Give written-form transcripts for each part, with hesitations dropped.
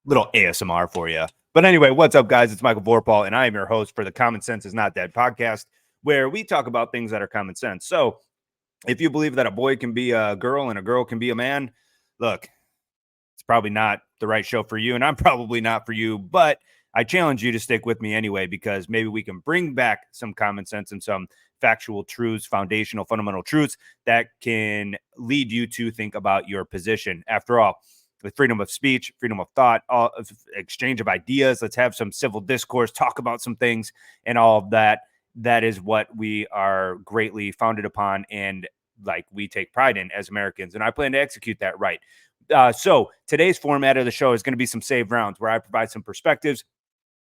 Little ASMR for you. But anyway, what's up, guys? It's Michael Vorpahl, and I am your host for the Common Sense is Not Dead podcast, where we talk about things that are common sense. So if you believe that a boy can be a girl and a girl can be a man, look, it's probably not the right show for you, and I'm probably not for you, but I challenge you to stick with me anyway, because maybe we can bring back some common sense and some factual truths, foundational, fundamental truths that can lead you to think about your position. After all, with freedom of speech, freedom of thought, exchange of ideas, let's have some civil discourse, talk about some things and all of that. That is what we are greatly founded upon and like we take pride in as Americans. And I plan to execute that right. So today's format of the show is going to be some saved rounds where I provide some perspectives,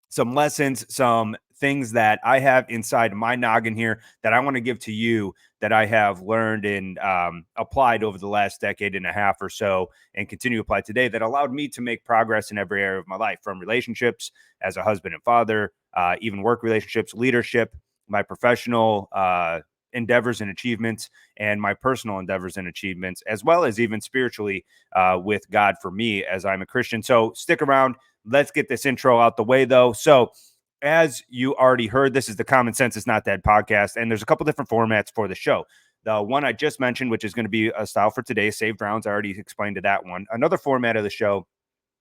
some lessons, some things that I have inside my noggin here that I want to give to you that I have learned and applied over the last decade and a half or so and continue to apply today that allowed me to make progress in every area of my life, from relationships as a husband and father, even work relationships, leadership, my professional endeavors and achievements, and my personal endeavors and achievements, as well as even spiritually with God for me as I'm a Christian. So stick around. Let's get this intro out the way, though. So as you already heard, this is the Common Sense is Not Dead podcast, and there's a couple different formats for the show. The one I just mentioned, which is going to be a style for today, saved rounds, I already explained to that one. Another format of the show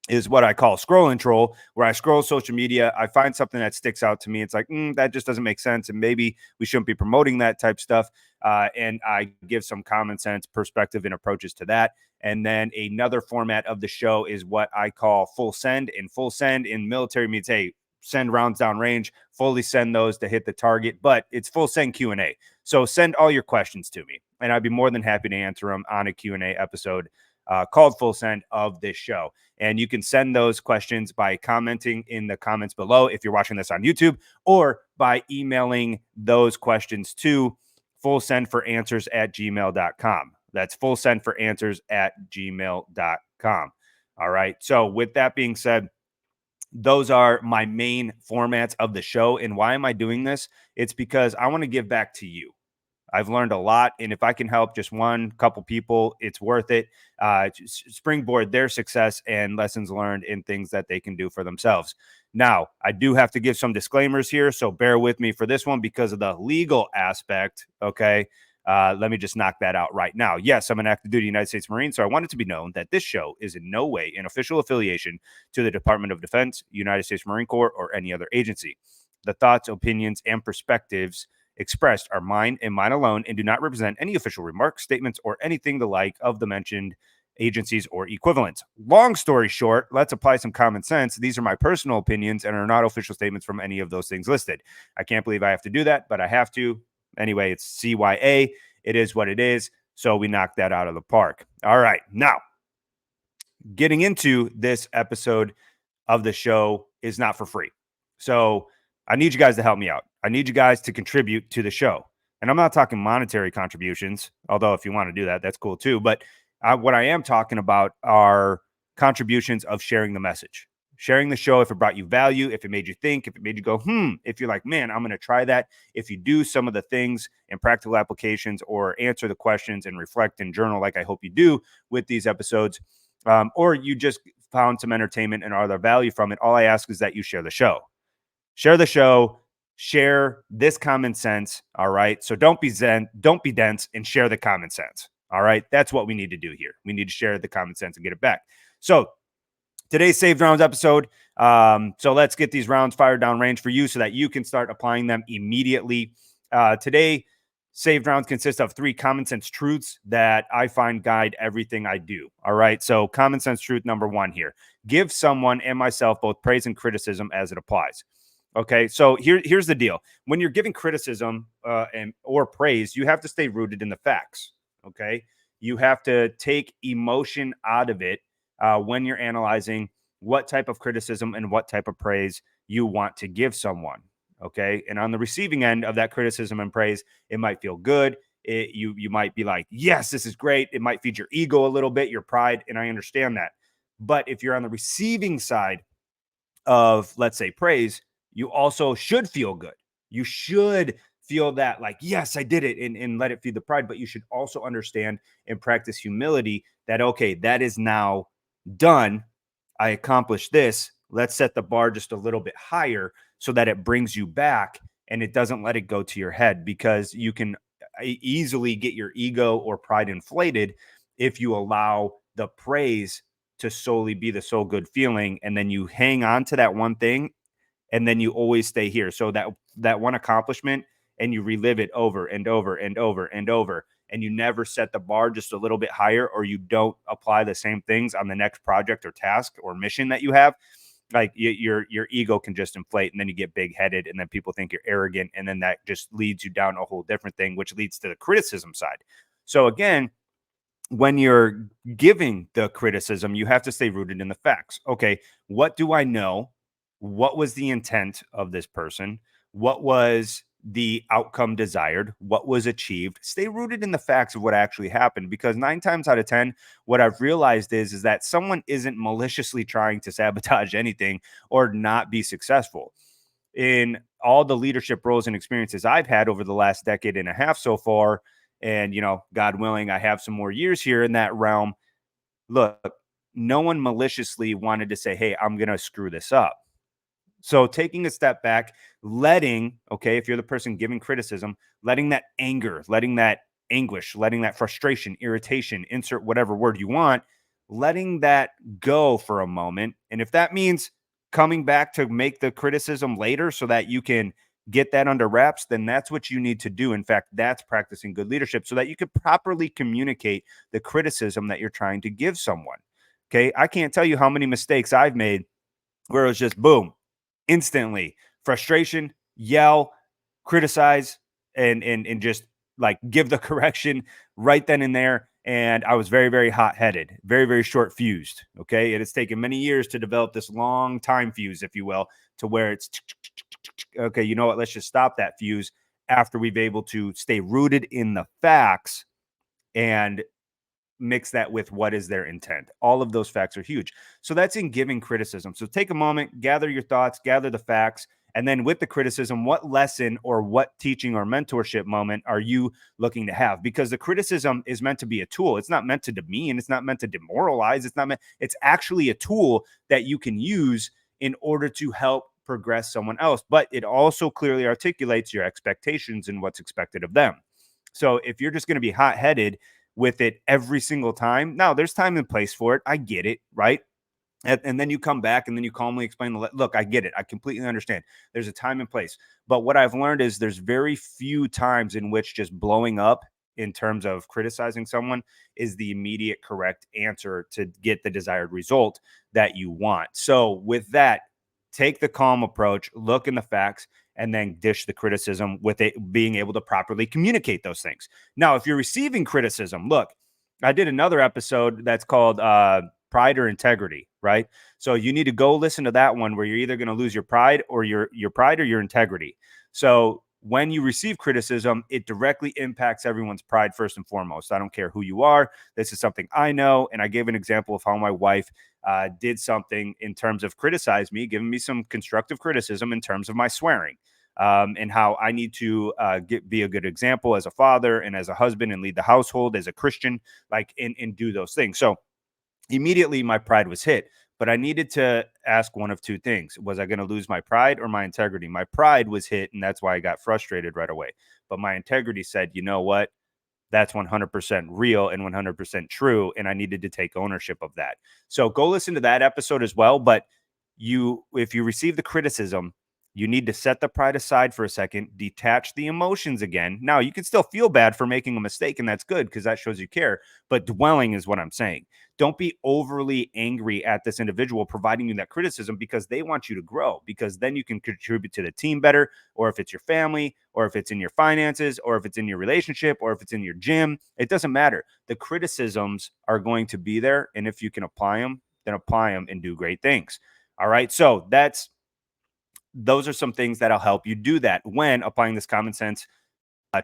is what I call scroll and troll, where I scroll social media. I find something that sticks out to me. It's like, that just doesn't make sense. And maybe we shouldn't be promoting that type stuff. And I give some common sense perspective and approaches to that. And then another format of the show is what I call full send. And full send in military means, hey, send rounds down range, fully send those to hit the target, but it's full send Q&A. So send all your questions to me, and I'd be more than happy to answer them on a Q&A episode called Full Send of this show. And you can send those questions by commenting in the comments below if you're watching this on YouTube, or by emailing those questions to fullsendforanswers@gmail.com. That's fullsendforanswers@gmail.com. All right. So with that being said, those are my main formats of the show. And why am I doing this? It's because I want to give back to you. I've learned a lot, and if I can help just one couple people, it's worth it. Springboard their success and lessons learned in things that they can do for themselves. Now, I do have to give some disclaimers here, so bear with me for this one because of the legal aspect, okay? Let me just knock that out right now. Yes, I'm an active duty United States Marine, so I want it to be known that this show is in no way an official affiliation to the Department of Defense, United States Marine Corps, or any other agency. The thoughts, opinions, and perspectives expressed are mine and mine alone and do not represent any official remarks, statements, or anything the like of the mentioned agencies or equivalents. Long story short, let's apply some common sense. These are my personal opinions and are not official statements from any of those things listed. I can't believe I have to do that, but I have to. Anyway, it's CYA. It is what it is. So we knocked that out of the park. All right. Now, getting into this episode of the show is not for free. So I need you guys to help me out. I need you guys to contribute to the show. And I'm not talking monetary contributions, although if you want to do that, that's cool too. But what I am talking about are contributions of sharing the message, sharing the show. If it brought you value, if it made you think, if it made you go, if you're like, man, I'm going to try that. If you do some of the things and practical applications or answer the questions and reflect and journal, like I hope you do with these episodes, or you just found some entertainment and other value from it, all I ask is that you share the show. Share the show, share this common sense. All right. So don't be dense, and share the common sense. All right. That's what we need to do here. We need to share the common sense and get it back. So today's saved rounds episode. So let's get these rounds fired down range for you so that you can start applying them immediately. Today, saved rounds consist of 3 common sense truths that I find guide everything I do. All right. So common sense truth number 1 here: give someone and myself both praise and criticism as it applies. Okay, so here's the deal. When you're giving criticism or praise, you have to stay rooted in the facts. Okay, you have to take emotion out of it when you're analyzing what type of criticism and what type of praise you want to give someone. Okay, and on the receiving end of that criticism and praise, it might feel good. You might be like, yes, this is great. It might feed your ego a little bit, your pride, and I understand that. But if you're on the receiving side of, let's say, praise, you also should feel good. You should feel that like, yes, I did it, and let it feed the pride. But you should also understand and practice humility that, okay, that is now done. I accomplished this. Let's set the bar just a little bit higher so that it brings you back and it doesn't let it go to your head, because you can easily get your ego or pride inflated if you allow the praise to solely be the sole good feeling, and then you hang on to that one thing, and then you always stay here. So that one accomplishment, and you relive it over and over and over and over, and you never set the bar just a little bit higher, or you don't apply the same things on the next project or task or mission that you have. Like your ego can just inflate, and then you get big headed, and then people think you're arrogant, and then that just leads you down a whole different thing, which leads to the criticism side. So again, when you're giving the criticism, you have to stay rooted in the facts. Okay, what do I know? What was the intent of this person? What was the outcome desired? What was achieved? Stay rooted in the facts of what actually happened, because 9 times out of 10, what I've realized is that someone isn't maliciously trying to sabotage anything or not be successful. In all the leadership roles and experiences I've had over the last decade and a half so far, and God willing, I have some more years here in that realm. Look, no one maliciously wanted to say, hey, I'm going to screw this up. So taking a step back, okay, if you're the person giving criticism, letting that anger, letting that anguish, letting that frustration, irritation, insert whatever word you want, letting that go for a moment. And if that means coming back to make the criticism later so that you can get that under wraps, then that's what you need to do. In fact, that's practicing good leadership so that you could properly communicate the criticism that you're trying to give someone. Okay. I can't tell you how many mistakes I've made where it was just boom, instantly frustration, yell, criticize, and just like give the correction right then and there. And I was very, very hot headed, very, very short fused. Okay. And it's taken many years to develop this long time fuse, if you will, to where it's okay, you know what? Let's just stop that fuse after we've able to stay rooted in the facts and mix that with what is their intent. All of those facts are huge. So that's in giving criticism. So take a moment, gather your thoughts, gather the facts, and then with the criticism, what lesson or what teaching or mentorship moment are you looking to have? Because the criticism is meant to be a tool. It's not meant to demean, it's not meant to demoralize, it's actually a tool that you can use in order to help progress someone else, but it also clearly articulates your expectations and what's expected of them. So if you're just going to be hot-headed with it every single time. Now, there's time and place for it. I get it, right? And then you come back and then you calmly explain look, I get it. I completely understand. There's a time and place. But what I've learned is there's very few times in which just blowing up in terms of criticizing someone is the immediate correct answer to get the desired result that you want. So with that, take the calm approach, look in the facts, and then dish the criticism with it being able to properly communicate those things. Now, if you're receiving criticism, look, I did another episode that's called pride or integrity, right? So you need to go listen to that one where you're either going to lose your pride or your pride or your integrity. So when you receive criticism, it directly impacts everyone's pride first and foremost. I don't care who you are. This is something I know. And I gave an example of how my wife did something in terms of criticize me, giving me some constructive criticism in terms of my swearing. And how I need to be a good example as a father and as a husband and lead the household as a Christian, like and do those things. So immediately my pride was hit, but I needed to ask one of two things. Was I going to lose my pride or my integrity? My pride was hit, and that's why I got frustrated right away. But my integrity said, you know what? That's 100% real and 100% true. And I needed to take ownership of that. So go listen to that episode as well. But if you receive the criticism, you need to set the pride aside for a second, detach the emotions again. Now, you can still feel bad for making a mistake, and that's good because that shows you care. But dwelling is what I'm saying. Don't be overly angry at this individual providing you that criticism because they want you to grow, because then you can contribute to the team better, or if it's your family, or if it's in your finances, or if it's in your relationship, or if it's in your gym. It doesn't matter. The criticisms are going to be there. And if you can apply them, then apply them and do great things. All right. So those are some things that'll help you do that when applying this common sense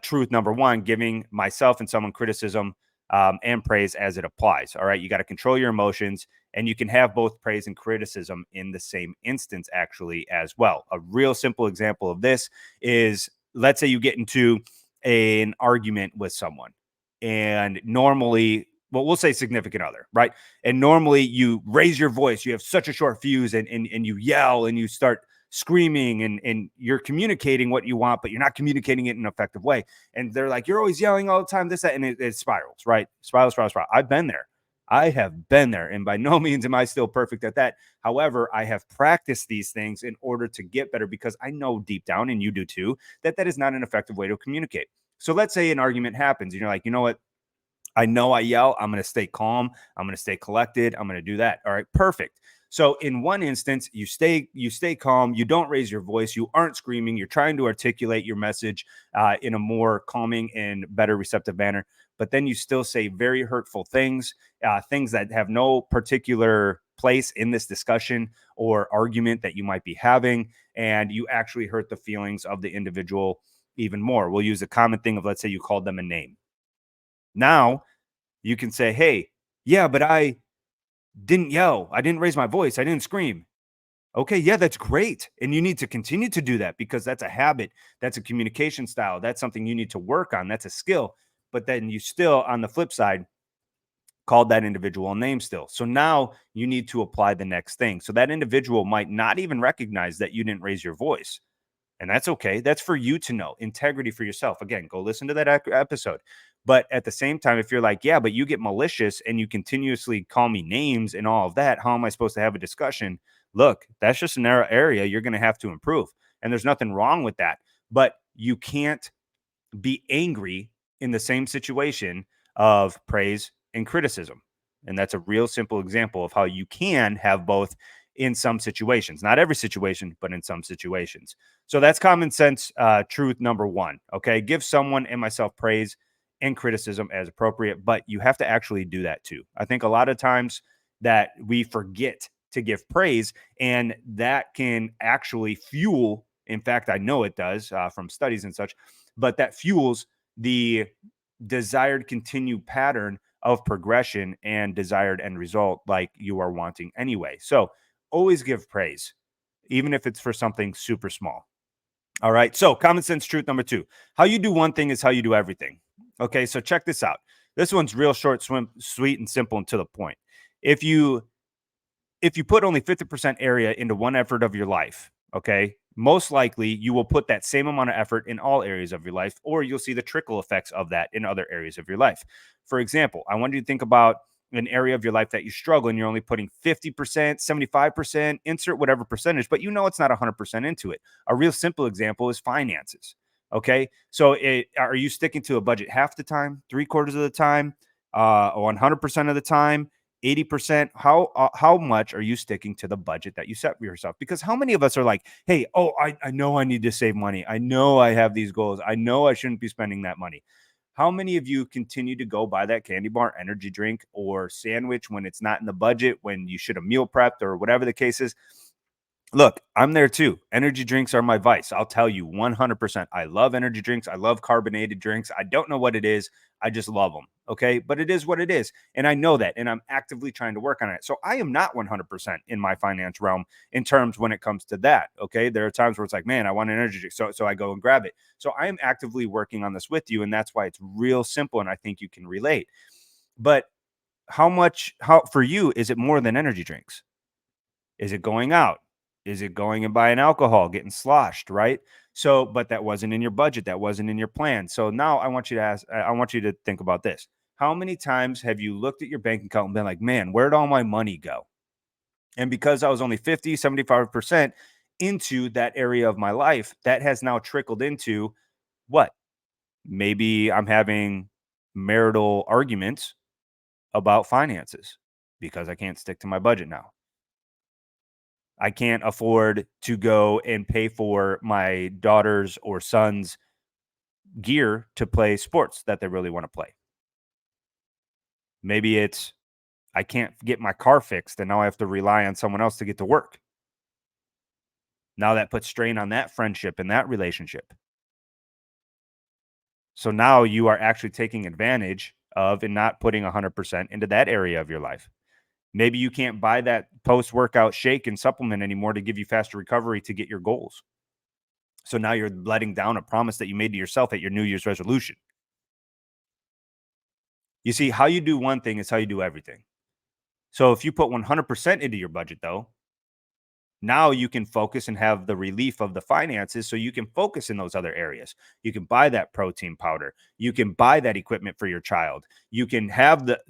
truth. Number one, giving myself and someone criticism and praise as it applies. All right. You got to control your emotions, and you can have both praise and criticism in the same instance, actually, as well. A real simple example of this is, let's say you get into an argument with someone, and normally well, we'll say significant other, right? And normally you raise your voice, you have such a short fuse, and you yell and you start screaming, and you're communicating what you want, but you're not communicating it in an effective way. And they're like, you're always yelling all the time, this, that, and it spirals, right? Spiral. I've been there. I have been there. And by no means am I still perfect at that. However, I have practiced these things in order to get better because I know deep down, and you do too, that that is not an effective way to communicate. So let's say an argument happens and you're like, you know what? I know I yell. I'm going to stay calm. I'm going to stay collected. I'm going to do that. All right, perfect. So in one instance, you stay calm. You don't raise your voice. You aren't screaming. You're trying to articulate your message in a more calming and better receptive manner. But then you still say very hurtful things, things that have no particular place in this discussion or argument that you might be having, and you actually hurt the feelings of the individual even more. We'll use a common thing of, let's say you called them a name. Now you can say, hey, yeah, but I didn't yell. I didn't raise my voice. I didn't scream. Okay, yeah, that's great. And you need to continue to do that because that's a habit. That's a communication style. That's something you need to work on. That's a skill. But then you still, on the flip side, called that individual a name still. So now you need to apply the next thing. So that individual might not even recognize that you didn't raise your voice. And that's okay. That's for you to know. Integrity for yourself. Again, go listen to that episode. But at the same time, if you're like, yeah, but you get malicious and you continuously call me names and all of that, how am I supposed to have a discussion? Look, that's just an area you're going to have to improve. And there's nothing wrong with that. But you can't be angry in the same situation of praise and criticism. And that's a real simple example of how you can have both in some situations, not every situation, but in some situations. So that's common sense truth number one. Okay. Give someone and myself praise and criticism as appropriate, but you have to actually do that too. I think a lot of times that we forget to give praise, and that can actually fuel. In fact, I know it does from studies and such, but that fuels the desired continued pattern of progression and desired end result like you are wanting anyway. So always give praise, even if it's for something super small. All right. So common sense truth number two, how you do one thing is how you do everything. Okay. So check this out. This one's real short, sweet, and simple and to the point. If you put only 50% area into one effort of your life, okay, most likely you will put that same amount of effort in all areas of your life, or you'll see the trickle effects of that in other areas of your life. For example, I want you to think about an area of your life that you struggle and you're only putting 50%, 75%, insert whatever percentage, but you know it's not 100% into it. A real simple example is finances. Okay. So are you sticking to a budget half the time, three quarters of the time, 100% of the time? 80%, how much are you sticking to the budget that you set for yourself? Because how many of us are like, hey, oh, I know I need to save money, I know I have these goals, I know I shouldn't be spending that money. How many of you continue to go buy that candy bar, energy drink, or sandwich when it's not in the budget, when you should have meal prepped or whatever the case is? Look, I'm there too. Energy drinks are my vice. I'll tell you 100%. I love energy drinks. I love carbonated drinks. I don't know what it is. I just love them. Okay. But it is what it is. And I know that. And I'm actively trying to work on it. So I am not 100% in my finance realm in terms when it comes to that. Okay. There are times where it's like, man, I want an energy drink. So I go and grab it. So I am actively working on this with you. And that's why it's real simple. And I think you can relate. But how for you, is it more than energy drinks? Is it going out? Is it going and buying alcohol, getting sloshed, right? So, but that wasn't in your budget. That wasn't in your plan. So now I want you to think about this. How many times have you looked at your bank account and been like, man, where'd all my money go? And because I was only 50, 75% into that area of my life, that has now trickled into what? Maybe I'm having marital arguments about finances because I can't stick to my budget now. I can't afford to go and pay for my daughter's or son's gear to play sports that they really want to play. Maybe it's I can't get my car fixed and now I have to rely on someone else to get to work. Now that puts strain on that friendship and that relationship. So now you are actually taking advantage of and not putting 100% into that area of your life. Maybe you can't buy that post workout shake and supplement anymore to give you faster recovery to get your goals. So now you're letting down a promise that you made to yourself at your New Year's resolution. You see, how you do one thing is how you do everything. So if you put 100% into your budget, though, now you can focus and have the relief of the finances so you can focus in those other areas. You can buy that protein powder. You can buy that equipment for your child. You can have the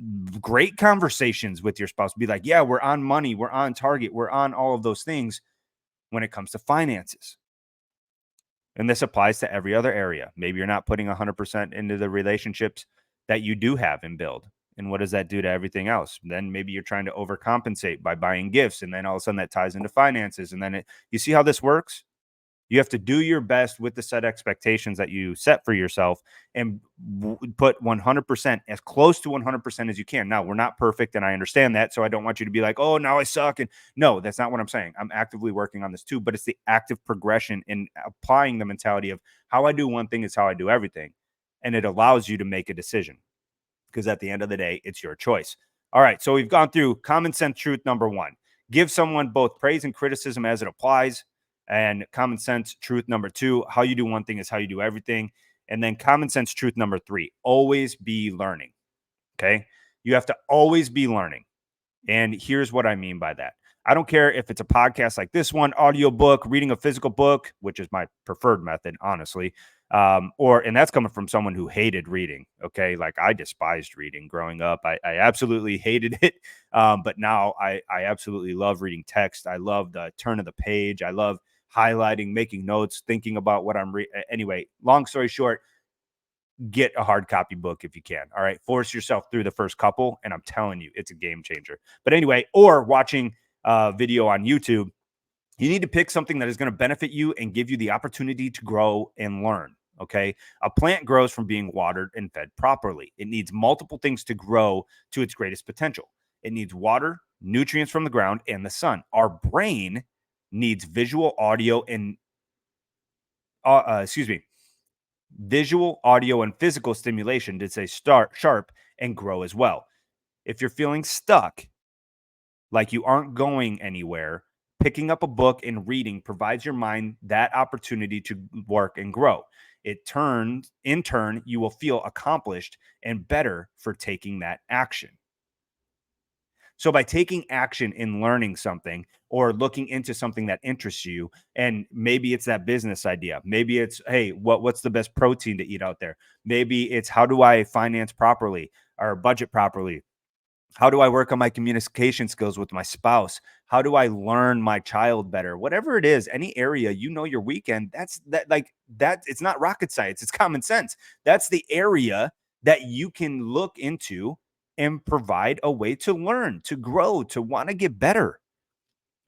great conversations with your spouse. Be like, yeah, we're on money. We're on target. We're on all of those things when it comes to finances. And this applies to every other area. Maybe you're not putting 100% into the relationships that you do have and build. And what does that do to everything else? Then maybe you're trying to overcompensate by buying gifts. And then all of a sudden that ties into finances. And then you see how this works? You have to do your best with the set expectations that you set for yourself and put 100%, as close to 100% as you can. Now, we're not perfect, and I understand that. So I don't want you to be like, oh, now I suck. And no, that's not what I'm saying. I'm actively working on this too, but it's the active progression in applying the mentality of how I do one thing is how I do everything. And it allows you to make a decision because at the end of the day, it's your choice. All right. So we've gone through common sense truth number one: give someone both praise and criticism as it applies. And common sense truth number two: how you do one thing is how you do everything. And then common sense truth number three: always be learning. Okay. You have to always be learning. And here's what I mean by that. I don't care if it's a podcast like this one, audiobook, reading a physical book, which is my preferred method, honestly. And that's coming from someone who hated reading. Okay. Like I despised reading growing up. I absolutely hated it. But now I absolutely love reading text. I love the turn of the page. I love highlighting, making notes, thinking about what I'm reading. Anyway, long story short, get a hard copy book if you can. All right. Force yourself through the first couple. And I'm telling you, it's a game changer. But anyway, or watching a video on YouTube, you need to pick something that is going to benefit you and give you the opportunity to grow and learn. Okay. A plant grows from being watered and fed properly. It needs multiple things to grow to its greatest potential. It needs water, nutrients from the ground, and the sun. Our brain needs visual, audio, and visual, audio, and physical stimulation to stay sharp and grow as well. If you're feeling stuck, like you aren't going anywhere, picking up a book and reading provides your mind that opportunity to work and grow. In turn, you will feel accomplished and better for taking that action. So by taking action in learning something or looking into something that interests you, and maybe it's that business idea, maybe it's, hey, what's the best protein to eat out there? Maybe it's how do I finance properly or budget properly? How do I work on my communication skills with my spouse? How do I learn my child better? Whatever it is, any area your weekend, it's not rocket science, it's common sense. That's the area that you can look into and provide a way to learn, to grow, to want to get better.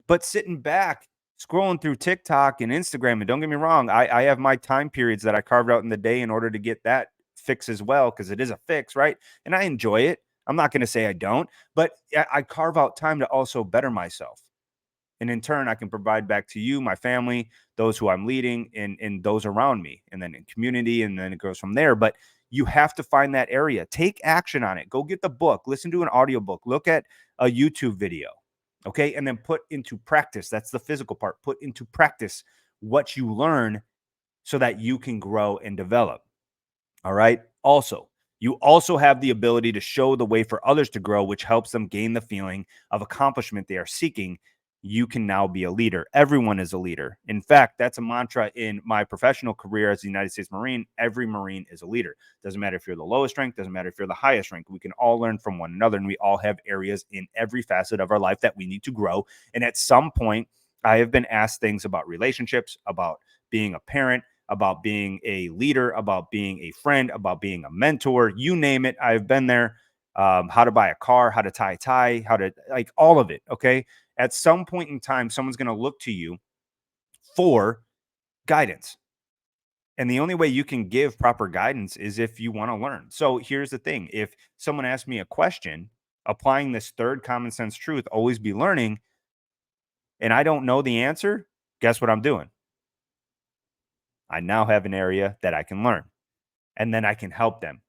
But sitting back, scrolling through TikTok and Instagram, and don't get me wrong, I have my time periods that I carved out in the day in order to get that fix as well, because it is a fix, right? And I enjoy it. I'm not going to say I don't, but I carve out time to also better myself. And in turn, I can provide back to you, my family, those who I'm leading, and those around me, and then in community, and then it goes from there. But you have to find that area. Take action on it. Go get the book, listen to an audiobook, look at a YouTube video. Okay. And then put into practice. That's the physical part. Put into practice what you learn so that you can grow and develop. All right. Also, you also have the ability to show the way for others to grow, which helps them gain the feeling of accomplishment they are seeking. You can now be a leader. Everyone is a leader. In fact, that's a mantra in my professional career as a United States Marine. Every Marine is a leader. Doesn't matter if you're the lowest rank, doesn't matter if you're the highest rank. We can all learn from one another, and we all have areas in every facet of our life that we need to grow. And at some point, I have been asked things about relationships, about being a parent, about being a leader, about being a friend, about being a mentor, you name it. I've been there. How to buy a car, how to tie a tie, how to, like, all of it. Okay. At some point in time, someone's going to look to you for guidance. And the only way you can give proper guidance is if you want to learn. So here's the thing. If someone asks me a question, applying this third common sense truth, always be learning, and I don't know the answer, guess what I'm doing? I now have an area that I can learn, and then I can help them.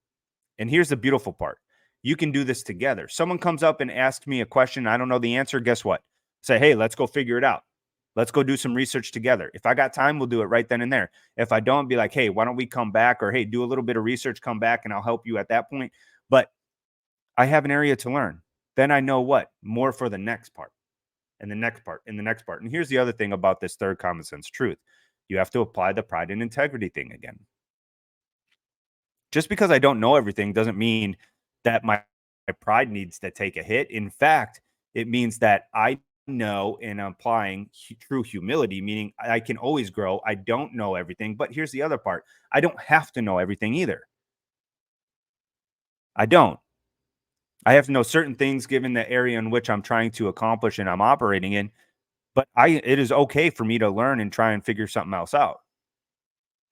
And here's the beautiful part. You can do this together. Someone comes up and asks me a question, I don't know the answer. Guess what? Say, hey, let's go figure it out. Let's go do some research together. If I got time, we'll do it right then and there. If I don't, be like, hey, why don't we come back? Or hey, do a little bit of research, come back, and I'll help you at that point. But I have an area to learn. Then I know what? More for the next part and the next part and the next part. And here's the other thing about this third common sense truth. You have to apply the pride and integrity thing again. Just because I don't know everything doesn't mean that my pride needs to take a hit. In fact, it means that I know and I'm applying true humility, meaning I can always grow. I don't know everything. But here's the other part, I don't have to know everything either. I don't. I have to know certain things given the area in which I'm trying to accomplish and I'm operating in. But it is okay for me to learn and try and figure something else out.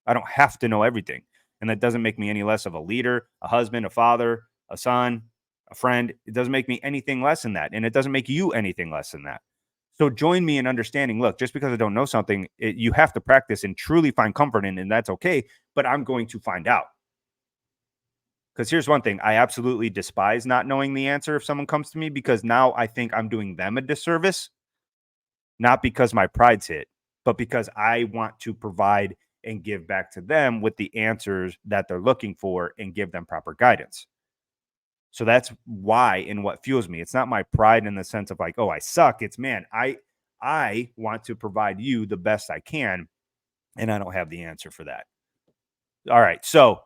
I don't have to know everything. And that doesn't make me any less of a leader, a husband, a father, a son, a friend. It doesn't make me anything less than that. And it doesn't make you anything less than that. So join me in understanding, look, just because I don't know something, you have to practice and truly find comfort in, and that's okay. But I'm going to find out. Because here's one thing, I absolutely despise not knowing the answer if someone comes to me, because now I think I'm doing them a disservice, not because my pride's hit, but because I want to provide and give back to them with the answers that they're looking for and give them proper guidance. So that's why and what fuels me. It's not my pride in the sense of like, oh, I suck. It's man, I want to provide you the best I can, and I don't have the answer for that. All right. So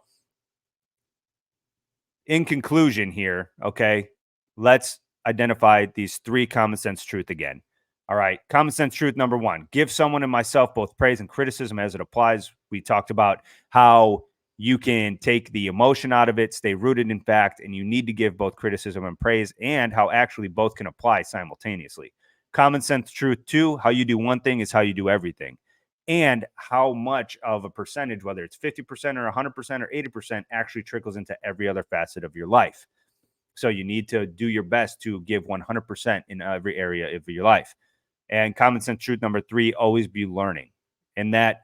in conclusion here, okay, let's identify these three common sense truth again. All right, common sense truth number one, give someone and myself both praise and criticism as it applies. We talked about how you can take the emotion out of it, stay rooted in fact, and you need to give both criticism and praise, and how actually both can apply simultaneously. Common sense truth two, how you do one thing is how you do everything, and how much of a percentage, whether it's 50% or 100% or 80%, actually trickles into every other facet of your life. So you need to do your best to give 100% in every area of your life. And common sense truth number three, always be learning. And that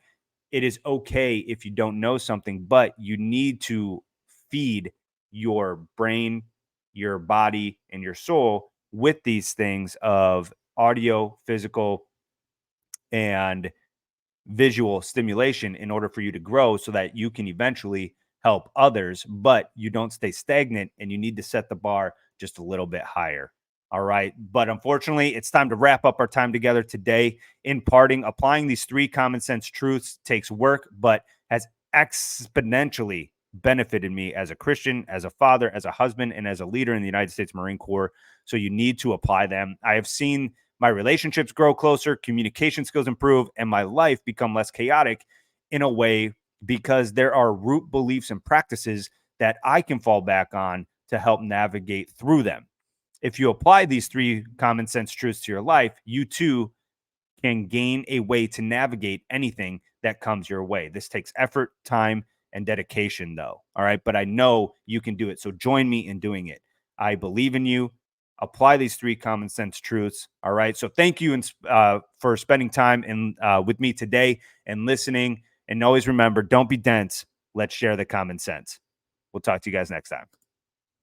it is okay if you don't know something, but you need to feed your brain, your body, and your soul with these things of audio, physical, and visual stimulation in order for you to grow so that you can eventually help others, but you don't stay stagnant and you need to set the bar just a little bit higher. All right. But unfortunately, it's time to wrap up our time together today. In parting, applying these three common sense truths takes work, but has exponentially benefited me as a Christian, as a father, as a husband, and as a leader in the United States Marine Corps. So you need to apply them. I have seen my relationships grow closer, communication skills improve, and my life become less chaotic in a way because there are root beliefs and practices that I can fall back on to help navigate through them. If you apply these three common sense truths to your life, you too can gain a way to navigate anything that comes your way. This takes effort, time, and dedication, though. All right. But I know you can do it. So join me in doing it. I believe in you. Apply these three common sense truths. All right. So thank you for spending time with me today and listening. And always remember, don't be dense. Let's share the common sense. We'll talk to you guys next time.